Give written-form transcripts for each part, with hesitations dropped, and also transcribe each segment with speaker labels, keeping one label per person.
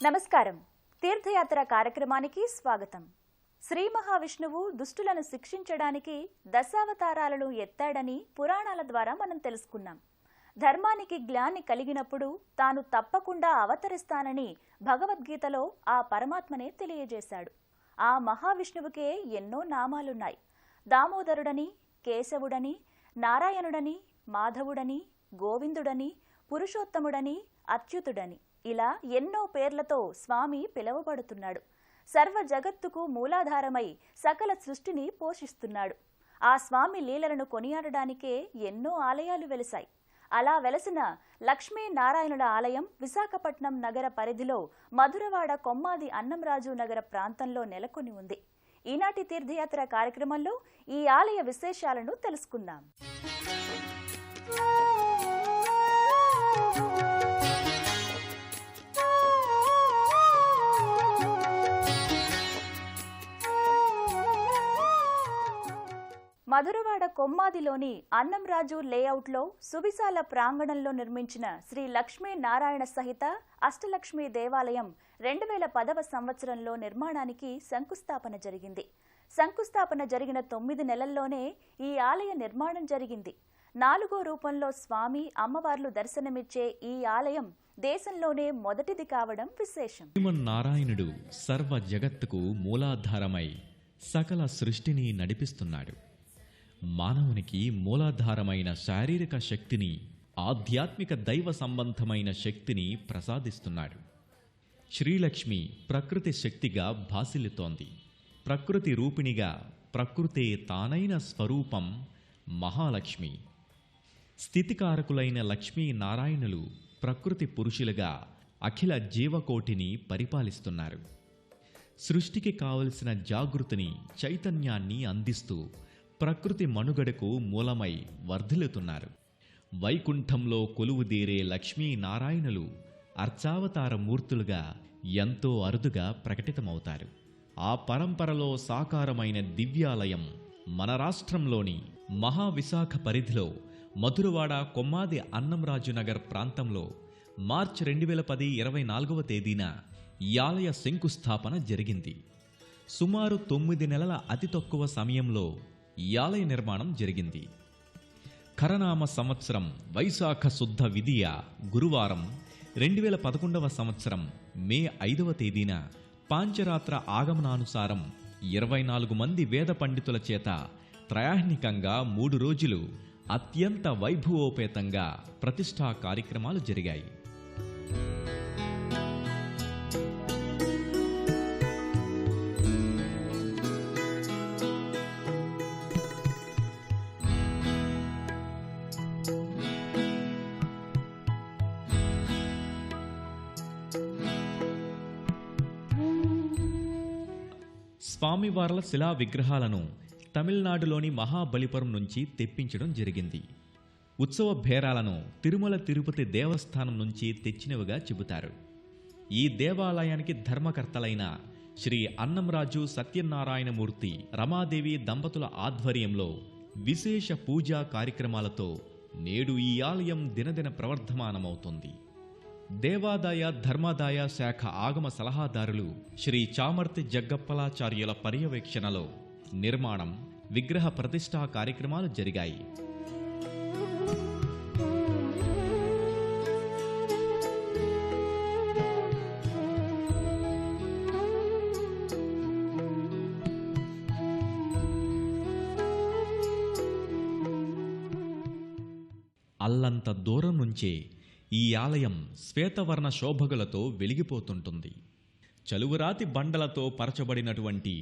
Speaker 1: నమస్కారం. తీర్థయాత్ర కార్యక్రమానికి స్వాగతం. శ్రీ మహావిష్ణువు దుష్టులను శిక్షించడానికి దశావతారాలను ఎత్తాడని పురాణాల ద్వారా మనం తెలుసుకున్నాం. ధర్మానికి గ్లాని కలిగినప్పుడు తాను తప్పకుండా అవతరిస్తానని భగవద్గీతలో ఆ పరమాత్మనే తెలియజేశాడు. ఆ మహావిష్ణువుకే ఎన్నో నామాలున్నాయి. దామోదరుడని, కేశవుడని, నారాయణుడని, మాధవుడని, గోవిందుడని, పురుషోత్తముడని, అచ్యుతుడని ఇలా ఎన్నో పేర్లతో స్వామి పిలువబడుతున్నాడు. సర్వ జగత్తుకు మూలాధారమై సకల సృష్టిని పోషిస్తున్నాడు. ఆ స్వామి లీలలను కొనియాడడానికే ఎన్నో ఆలయాలు వెలిశాయి. అలా వెలసిన లక్ష్మీనారాయణుల ఆలయం విశాఖపట్నం నగర పరిధిలో మధురవాడ కొమ్మాది అన్నంరాజు నగర ప్రాంతంలో నెలకొని ఉంది. ఈనాటి తీర్థయాత్ర కార్యక్రమంలో ఈ ఆలయ విశేషాలను తెలుసుకుందాం. మధురవాడ కొమ్మాదిలోని అన్నంరాజు లేఅవుట్లో సువిశాల ప్రాంగణంలో నిర్మించిన శ్రీ లక్ష్మీనారాయణ సహిత అష్టలక్ష్మీ దేవాలయం 2010వ సంవత్సరంలో నిర్మాణానికి శంకుస్థాపన జరిగింది. శంకుస్థాపన జరిగిన 9 నెలల్లోనే ఈ ఆలయ నిర్మాణం జరిగింది. 4వ రూపంలో స్వామి అమ్మవార్లు దర్శనమిచ్చే ఈ ఆలయం దేశంలోనే మొదటిది కావడం విశేషం.
Speaker 2: నారాయణుడు సర్వ జగత్తుకు మూలాధారమై సకల సృష్టిని నడిపిస్తున్నాడు. మానవునికి మూలాధారమైన శారీరక శక్తిని, ఆధ్యాత్మిక దైవ సంబంధమైన శక్తిని ప్రసాదిస్తున్నాడు. శ్రీలక్ష్మి ప్రకృతి శక్తిగా భాసిల్లుతోంది. ప్రకృతి రూపిణిగా ప్రకృతే తానైన స్వరూపం మహాలక్ష్మి. స్థితికారకులైన లక్ష్మీనారాయణులు ప్రకృతి పురుషులుగా అఖిల జీవకోటిని పరిపాలిస్తున్నారు. సృష్టికి కావలసిన జాగృతిని, చైతన్యాన్ని అందిస్తూ ప్రకృతి మనుగడకు మూలమై వర్ధిల్లుతున్నారు. వైకుంఠంలో కొలువుదీరే లక్ష్మీనారాయణులు అర్చావతార మూర్తులుగా ఎంతో అరుదుగా ప్రకటితమవుతారు. ఆ పరంపరలో సాకారమైన దివ్యాలయం మన రాష్ట్రంలోని మహావిశాఖ పరిధిలో మధురవాడ కొమ్మాది అన్నంరాజు నగర్ ప్రాంతంలో మార్చి 2010 24వ తేదీన ఈ ఆలయ శంకుస్థాపన జరిగింది. సుమారు 9 నెలల అతి తక్కువ సమయంలో ఈ ఆలయ నిర్మాణం జరిగింది. ఖరనామ సంవత్సరం వైశాఖ శుద్ధ విదియ గురువారం 2011వ సంవత్సరం మే 5వ తేదీన పాంచరాత్ర ఆగమనానుసారం 24 మంది వేద పండితుల చేత త్రయాహ్నికంగా 3 రోజులు అత్యంత వైభవోపేతంగా ప్రతిష్ఠా కార్యక్రమాలు జరిగాయి. స్వామివార్ల శిలా విగ్రహాలను తమిళనాడులోని మహాబలిపురం నుంచి తెప్పించడం జరిగింది. ఉత్సవ భేరాలను తిరుమల తిరుపతి దేవస్థానం నుంచి తెచ్చినవిగా చెబుతారు. ఈ దేవాలయానికి ధర్మకర్తలైన శ్రీ అన్నంరాజు సత్యనారాయణమూర్తి, రమాదేవి దంపతుల ఆధ్వర్యంలో విశేష పూజా కార్యక్రమాలతో నేడు ఈ ఆలయం దినదిన ప్రవర్ధమానమవుతుంది. దేవాదాయ ధర్మాదాయ శాఖ ఆగమ సలహాదారులు శ్రీ చామర్తి జగ్గప్పలాచార్యుల పర్యవేక్షణలో నిర్మాణం, విగ్రహ ప్రతిష్ఠా కార్యక్రమాలు జరిగాయి. అల్లంత దూరం నుంచే ఈ ఆలయం శ్వేతవర్ణ శోభగులతో వెలిగిపోతుంటుంది. చలువరాతి బండలతో పరచబడినటువంటి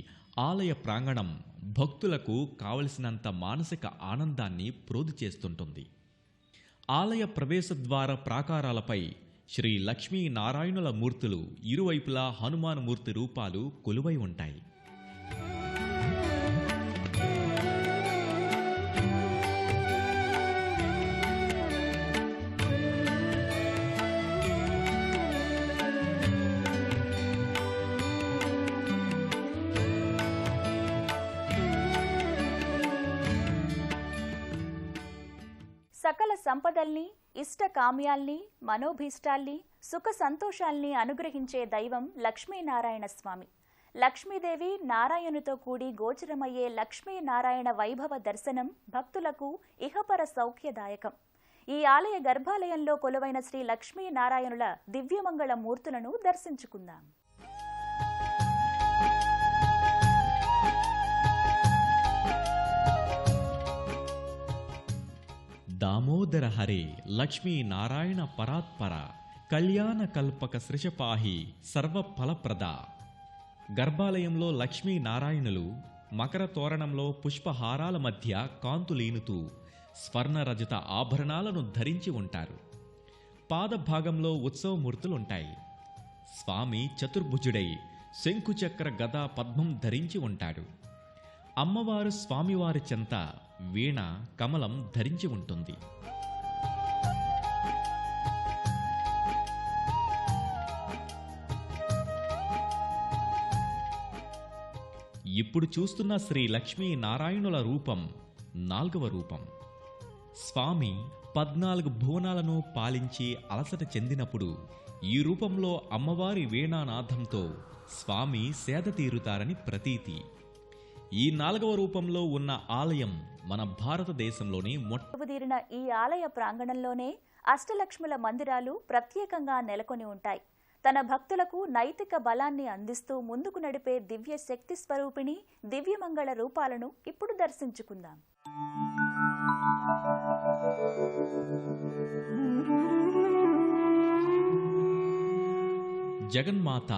Speaker 2: ఆలయ ప్రాంగణం భక్తులకు కావలసినంత మానసిక ఆనందాన్ని ప్రోది చేస్తుంటుంది. ఆలయ ప్రవేశద్వార ప్రాకారాలపై శ్రీ లక్ష్మీనారాయణుల మూర్తులు, ఇరువైపులా హనుమాన్ మూర్తి రూపాలు కొలువై ఉంటాయి.
Speaker 1: సకల సంపదల్ని, ఇష్ట కామ్యాల్ని, మనోభీష్టాల్ని, సుఖ సంతోషాల్ని అనుగ్రహించే దైవం లక్ష్మీనారాయణ స్వామి. లక్ష్మీదేవి నారాయణుతో కూడి గోచరమయ్యే లక్ష్మీనారాయణ వైభవ దర్శనం భక్తులకు ఇహపర సౌఖ్యదాయకం. ఈ ఆలయ గర్భాలయంలో కొలువైన శ్రీ లక్ష్మీనారాయణుల దివ్యమంగళ మూర్తులను దర్శించుకుందాం.
Speaker 2: దామోదర హరే లక్ష్మీనారాయణ పరాత్పర కళ్యాణ కల్పక సృశపాహి సర్వఫలప్రద. గర్భాలయంలో లక్ష్మీనారాయణులు మకర తోరణంలో పుష్పహారాల మధ్య కాంతులీనుతూ స్వర్ణరజత ఆభరణాలను ధరించి ఉంటారు. పాదభాగంలో ఉత్సవమూర్తులుంటాయి. స్వామి చతుర్భుజుడై శంకుచక్ర గదా పద్మం ధరించి ఉంటాడు. అమ్మవారు స్వామివారి చెంత వీణ కమలం ధరించి ఉంటుంది. ఇప్పుడు చూస్తున్న శ్రీ లక్ష్మీనారాయణుల రూపం 4వ రూపం. స్వామి 14 భువనాలను పాలించి అలసట చెందినప్పుడు ఈ రూపంలో అమ్మవారి వీణానాదంతో స్వామి సేద తీరుతారని ప్రతీతి. ఈ 4వ రూపంలో ఉన్న ఆలయం మన భారతదేశంలోని
Speaker 1: మొట్టమొదటిన ఈ ఆలయ ప్రాంగణంలోనే అష్టలక్ష్ముల మందిరాలు ప్రత్యేకంగా నెలకొని ఉంటాయి. తన భక్తులకు నైతిక బలాన్ని అందిస్తూ ముందుకు నడిపే దివ్య శక్తి స్వరూపిణి దివ్యమంగళ రూపాలను ఇప్పుడు దర్శించుకుందాం.
Speaker 2: జగన్మాత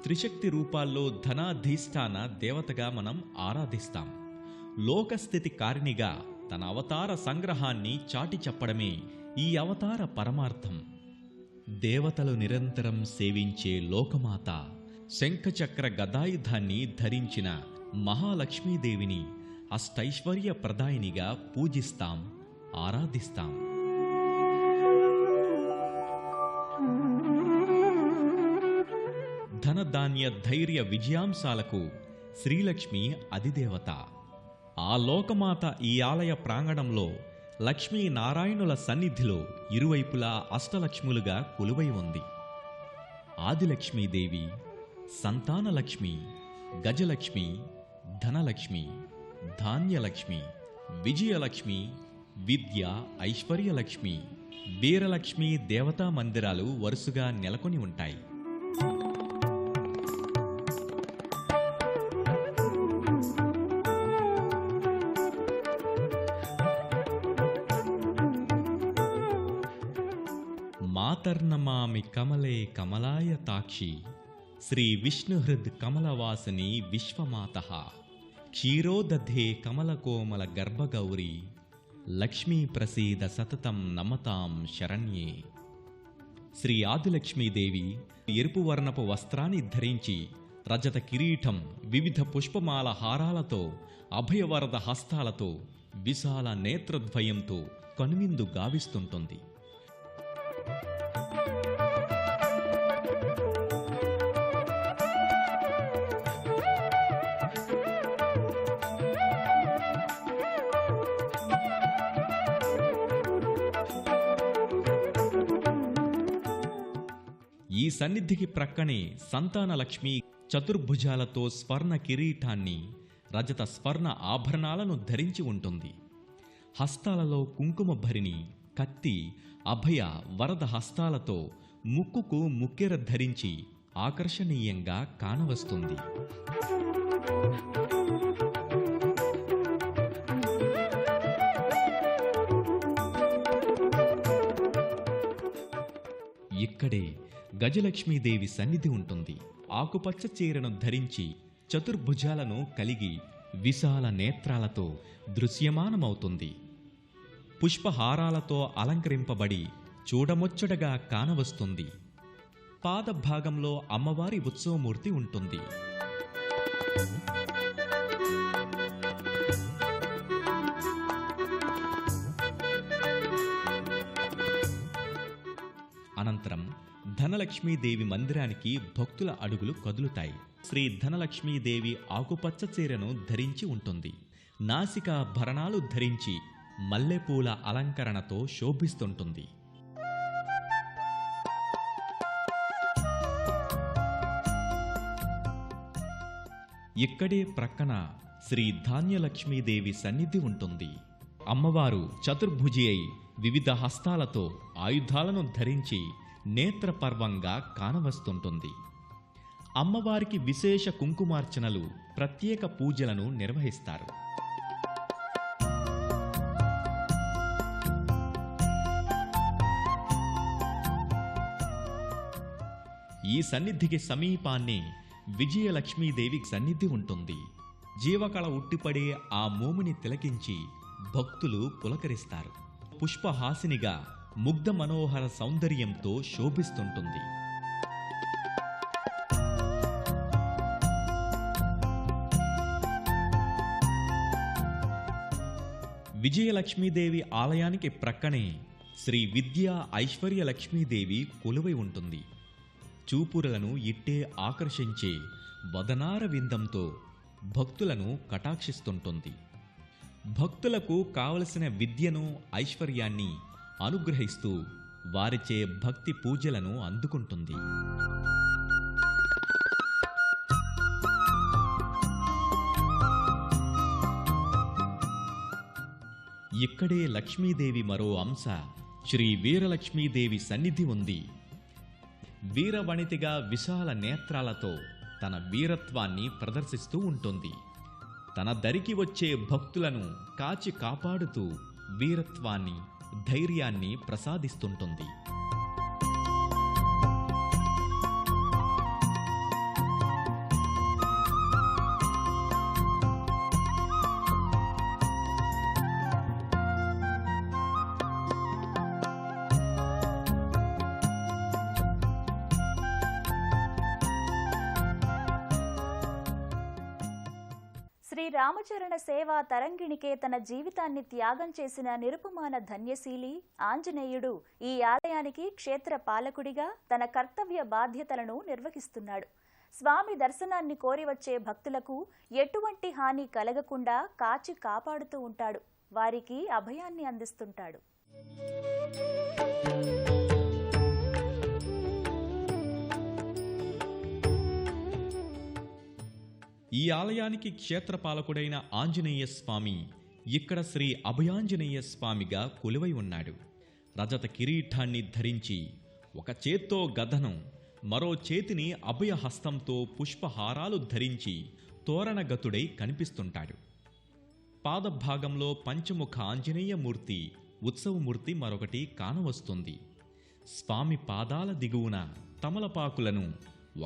Speaker 2: త్రిశక్తి రూపాల్లో ధనాధీష్టాన దేవతగా మనం ఆరాధిస్తాం. లోకస్థితి కారిణిగా తన అవతార సంగ్రహాన్ని చాటి చెప్పడమే ఈ అవతార పరమార్థం. దేవతలు నిరంతరం సేవించే లోకమాత శంఖచక్ర గదాయుధాన్ని ధరించిన మహాలక్ష్మీదేవిని అష్టైశ్వర్య ప్రదాయినిగా పూజిస్తాం, ఆరాధిస్తాం. ధనధాన్య ధైర్య విజయాంశాలకు శ్రీలక్ష్మి అధిదేవత. ఆ లోకమాత ఈ ఆలయ ప్రాంగణంలో లక్ష్మీనారాయణుల సన్నిధిలో ఇరువైపులా అష్టలక్ష్ములుగా కొలువై ఉంది. ఆదిలక్ష్మీదేవి, సంతానలక్ష్మి, గజలక్ష్మి, ధనలక్ష్మి, ధాన్యలక్ష్మి, విజయలక్ష్మి, విద్య ఐశ్వర్యలక్ష్మి, వీరలక్ష్మి దేవతా మందిరాలు వరుసగా నెలకొని ఉంటాయి. మాతర్నమామి కమలే కమలాయ తాక్షి శ్రీ విష్ణుహృద్ కమలవాసిని విశ్వమాతః క్షీరోదధే కమలకోమల గర్భగౌరీ లక్ష్మీ ప్రసీద సతతం నమతాం శరణ్యే. శ్రీ ఆదిలక్ష్మీదేవి ఎరుపు వర్ణపు వస్త్రాన్ని ధరించి రజత కిరీటం, వివిధ పుష్పమాల హారాలతో, అభయవరద హస్తాలతో, విశాల నేత్రద్వయంతో కనువిందు గావిస్తుంటుంది. ఈ సన్నిధికి ప్రక్కనే సంతానలక్ష్మి చతుర్భుజాలతో స్వర్ణ కిరీటాన్ని, రజత స్వర్ణ ఆభరణాలను ధరించి ఉంటుంది. హస్తాలలో కుంకుమ భరిణి, కత్తి, అభయ వరద హస్తాలతో ముక్కుకు ముక్కెర ధరించి ఆకర్షణీయంగా కానవస్తుంది. ఇక్కడే గజలక్ష్మీదేవి సన్నిధి ఉంటుంది. ఆకుపచ్చ చీరను ధరించి చతుర్భుజాలను కలిగి విశాల నేత్రాలతో దృశ్యమానమవుతుంది. పుష్పహారాలతో అలంకరింపబడి చూడముచ్చటగా కానవస్తుంది. పాదభాగంలో అమ్మవారి ఉత్సవమూర్తి ఉంటుంది. అనంతరం ధనలక్ష్మీదేవి మందిరానికి భక్తుల అడుగులు కదులుతాయి. శ్రీ ధనలక్ష్మీదేవి ఆకుపచ్చ చీరను ధరించి ఉంటుంది. నాసికా భరణాలు ధరించి మల్లెపూల అలంకరణతో శోభిస్తుంటుంది. ఇక్కడే ప్రక్కన శ్రీ ధాన్యలక్ష్మీదేవి సన్నిధి ఉంటుంది. అమ్మవారు చతుర్భుజి అయి వివిధ హస్తాలతో ఆయుధాలను ధరించి నేత్రపర్వంగా కానవస్తుంటుంది. అమ్మవారికి విశేష కుంకుమార్చనలు, ప్రత్యేక పూజలను నిర్వహిస్తారు. ఈ సన్నిధికి సమీపాన్నే విజయలక్ష్మీదేవి సన్నిధి ఉంటుంది. జీవకళ ఉట్టిపడే ఆ మోముని తిలకించి భక్తులు పులకరిస్తారు. పుష్పహాసినిగా ముగ్ధ మనోహర సౌందర్యంతో శోభిస్తుంటుంది. విజయలక్ష్మీదేవి ఆలయానికి ప్రక్కనే శ్రీ విద్యా ఐశ్వర్య లక్ష్మీదేవి కొలువై ఉంటుంది. చూపురులను ఇట్టే ఆకర్షించే వదనార విందంతో భక్తులను కటాక్షిస్తుంటుంది. భక్తులకు కావలసిన విద్యను, ఐశ్వర్యాన్ని అనుగ్రహిస్తూ వారిచే భక్తి పూజలను అందుకుంటుంది. ఇక్కడే లక్ష్మీదేవి మరో అంశ శ్రీ వీరలక్ష్మీదేవి సన్నిధి ఉంది. వీరవనితిగా విశాల నేత్రాలతో తన వీరత్వాన్ని ప్రదర్శిస్తూ ఉంటుంది. తన దరికి వచ్చే భక్తులను కాచి కాపాడుతూ వీరత్వాన్ని, ధైర్యాన్ని ప్రసాదిస్తుంటుంది.
Speaker 1: శ్రీ రామచరణ సేవా తరంగిణికే తన జీవితాన్ని త్యాగం చేసిన నిరుపమాన ధన్యశీలి ఆంజనేయుడు ఈ ఆలయానికి క్షేత్ర పాలకుడిగా తన కర్తవ్య బాధ్యతలను నిర్వహిస్తున్నాడు. స్వామి దర్శనాన్ని కోరి వచ్చే భక్తులకు ఎటువంటి హాని కలగకుండా కాచి కాపాడుతూ ఉంటాడు. వారికి అభయాన్ని అందిస్తుంటాడు.
Speaker 2: ఈ ఆలయానికి క్షేత్రపాలకుడైన ఆంజనేయ స్వామి ఇక్కడ శ్రీ అభయాంజనేయ స్వామిగా కొలువై ఉన్నాడు. రజత కిరీటాన్ని ధరించి ఒక చేత్తో గదను, మరో చేతిని అభయహస్తంతో పుష్పహారాలు ధరించి తోరణగతుడై కనిపిస్తుంటాడు. పాదభాగంలో పంచముఖ ఆంజనేయమూర్తి, ఉత్సవమూర్తి మరొకటి కానవస్తుంది. స్వామి పాదాల దిగువన తమలపాకులను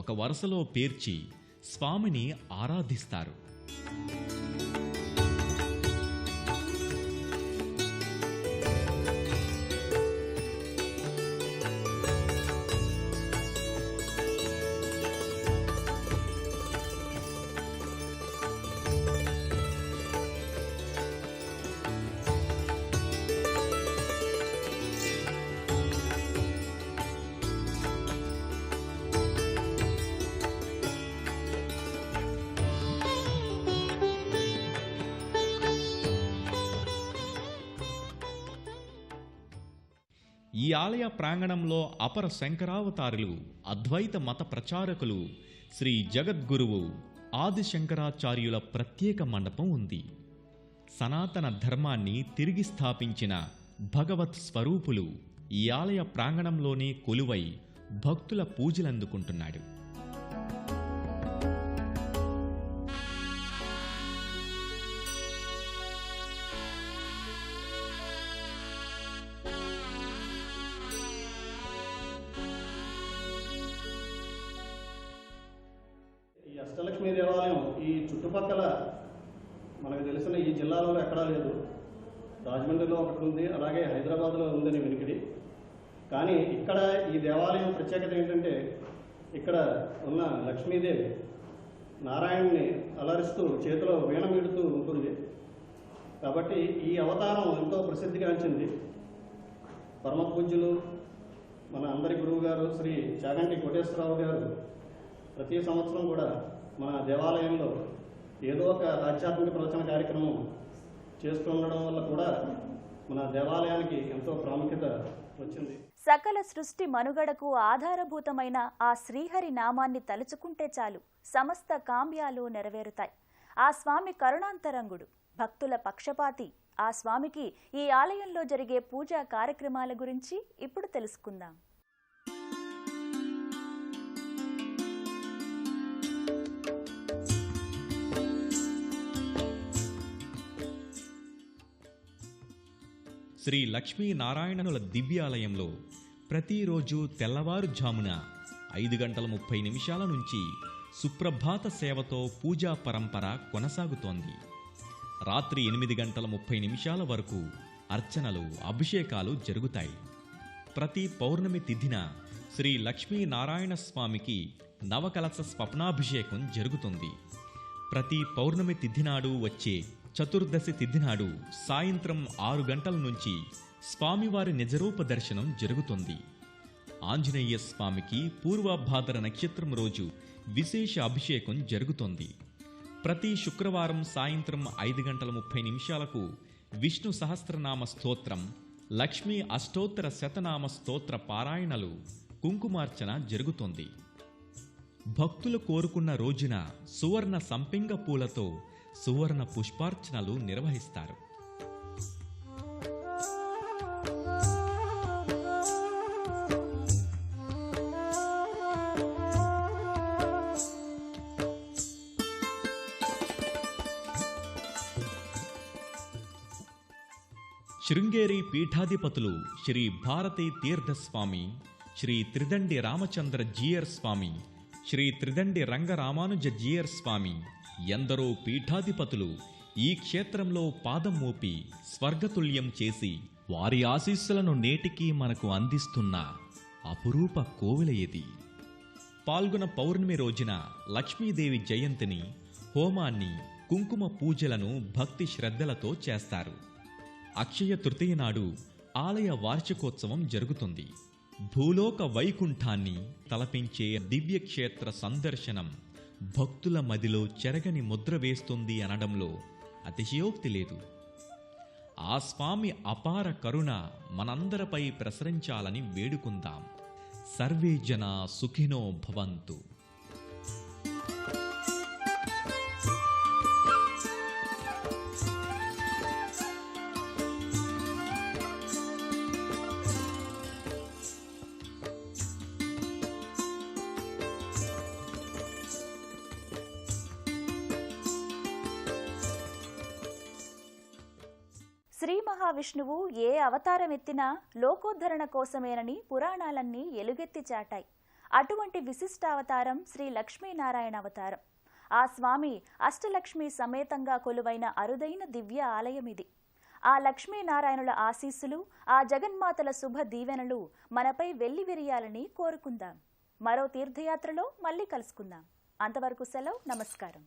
Speaker 2: ఒక వరుసలో పేర్చి స్వామిని ఆరాధిస్తారు. ఈ ఆలయ ప్రాంగణంలో అపర శంకరావతారులు, అద్వైత మత ప్రచారకులు శ్రీ జగద్గురువు ఆదిశంకరాచార్యుల ప్రత్యేక మండపం ఉంది. సనాతన ధర్మాన్ని తిరిగి స్థాపించిన భగవత్ స్వరూపులు ఈ ఆలయ ప్రాంగణంలోనే కొలువై భక్తుల పూజలందుకుంటున్నాడు.
Speaker 3: అష్టలక్ష్మీ దేవాలయం ఈ చుట్టుపక్కల మనకు తెలిసిన ఈ జిల్లాలో ఎక్కడా లేదు. రాజమండ్రిలో ఒకటి ఉంది, అలాగే హైదరాబాద్లో ఉందని వినికిడి. కానీ ఇక్కడ ఈ దేవాలయం ప్రత్యేకత ఏంటంటే, ఇక్కడ ఉన్న లక్ష్మీదేవి నారాయణుని అలరిస్తూ చేతిలో వీణ మీడుతూ ఉంటుంది. కాబట్టి ఈ అవతారం ఎంతో ప్రసిద్ధిగాంచింది. పరమ పూజ్యులు మన అందరి గురువు గారు శ్రీ చాగంటి కోటేశ్వరరావు గారు ప్రతి సంవత్సరం కూడా మన దేవాలయంలో ఏదో ఒక ఆధ్యాత్మిక ప్రవచన కార్యక్రమం చేస్తుండడం వల్ల కూడా మన దేవాలయానికి ఎంతో ప్రాముఖ్యత వచ్చింది.
Speaker 1: సకల సృష్టి మనుగడకు ఆధారభూతమైన ఆ శ్రీహరి నామాన్ని తలుచుకుంటే చాలు సమస్త కామ్యాలు నెరవేరుతాయి. ఆ స్వామి కరుణాంతరంగుడు, భక్తుల పక్షపాతి. ఆ స్వామికి ఈ ఆలయంలో జరిగే పూజా కార్యక్రమాల గురించి ఇప్పుడు తెలుసుకుందాం.
Speaker 2: శ్రీ లక్ష్మీనారాయణనుల దివ్యాలయంలో ప్రతిరోజు తెల్లవారుజామున 5:30 నుంచి సుప్రభాత సేవతో పూజా పరంపర కొనసాగుతోంది. రాత్రి 8:30 వరకు అర్చనలు, అభిషేకాలు జరుగుతాయి. ప్రతి పౌర్ణమి తిథిన శ్రీ లక్ష్మీనారాయణ స్వామికి నవకలశ స్వప్నాభిషేకం జరుగుతుంది. ప్రతి పౌర్ణమి తిథి నాడు వచ్చే చతుర్దశి తిథి నాడు సాయంత్రం 6 గంటల నుంచి స్వామివారి నిజరూప దర్శనం జరుగుతుంది. ఆంజనేయ స్వామికి పూర్వభాద్ర నక్షత్రం రోజు విశేష అభిషేకం జరుగుతుంది. ప్రతి శుక్రవారం సాయంత్రం 5:30 విష్ణు సహస్రనామ స్తోత్రం, లక్ష్మీ అష్టోత్తర శతనామ స్తోత్ర పారాయణలు, కుంకుమార్చన జరుగుతుంది. భక్తులు కోరుకున్న రోజున సువర్ణ సంపింగ పూలతో సువర్ణ పుష్పార్చనలు నిర్వహిస్తారు. శృంగేరి పీఠాధిపతులు శ్రీ భారతీ తీర్థస్వామి, శ్రీ త్రిదండి రామచంద్ర జీయర్ స్వామి, శ్రీ త్రిదండి రంగరామానుజ జీయర్ స్వామి, ఎందరో పీఠాధిపతులు ఈ క్షేత్రంలో పాదం మోపి స్వర్గతుల్యం చేసి వారి ఆశీస్సులను నేటికీ మనకు అందిస్తున్న అపురూప కోవెల ఇది. పాల్గొన పౌర్ణమి రోజున లక్ష్మీదేవి జయంతిని, హోమాన్ని, కుంకుమ పూజలను భక్తి శ్రద్ధలతో చేస్తారు. అక్షయ తృతీయ నాడు ఆలయ వార్షికోత్సవం జరుగుతుంది. భూలోక వైకుంఠాన్ని తలపించే దివ్యక్షేత్ర సందర్శనం భక్తుల మదిలో చెరగని ముద్ర వేస్తుంది అనడంలో అతిశయోక్తి లేదు. ఆ స్వామి అపార కరుణ మనందరిపై ప్రసరించాలని వేడుకుందాం. సర్వే జనా సుఖినో భవంతు.
Speaker 1: శ్రీ మహావిష్ణువు ఏ అవతారం ఎత్తినా లోకోద్ధరణ కోసమేనని పురాణాలన్నీ ఎలుగెత్తి చాటాయి. అటువంటి విశిష్టావతారం శ్రీ లక్ష్మీనారాయణ అవతారం. ఆ స్వామి అష్టలక్ష్మి సమేతంగా కొలువైన అరుదైన దివ్య ఆలయం ఇది. ఆ లక్ష్మీనారాయణుల ఆశీస్సులు, ఆ జగన్మాతల శుభ దీవెనలు మనపై వెల్లివిరియాలని కోరుకుందాం. మరో తీర్థయాత్రలో మళ్ళీ కలుసుకుందాం. అంతవరకు సెలవు. నమస్కారం.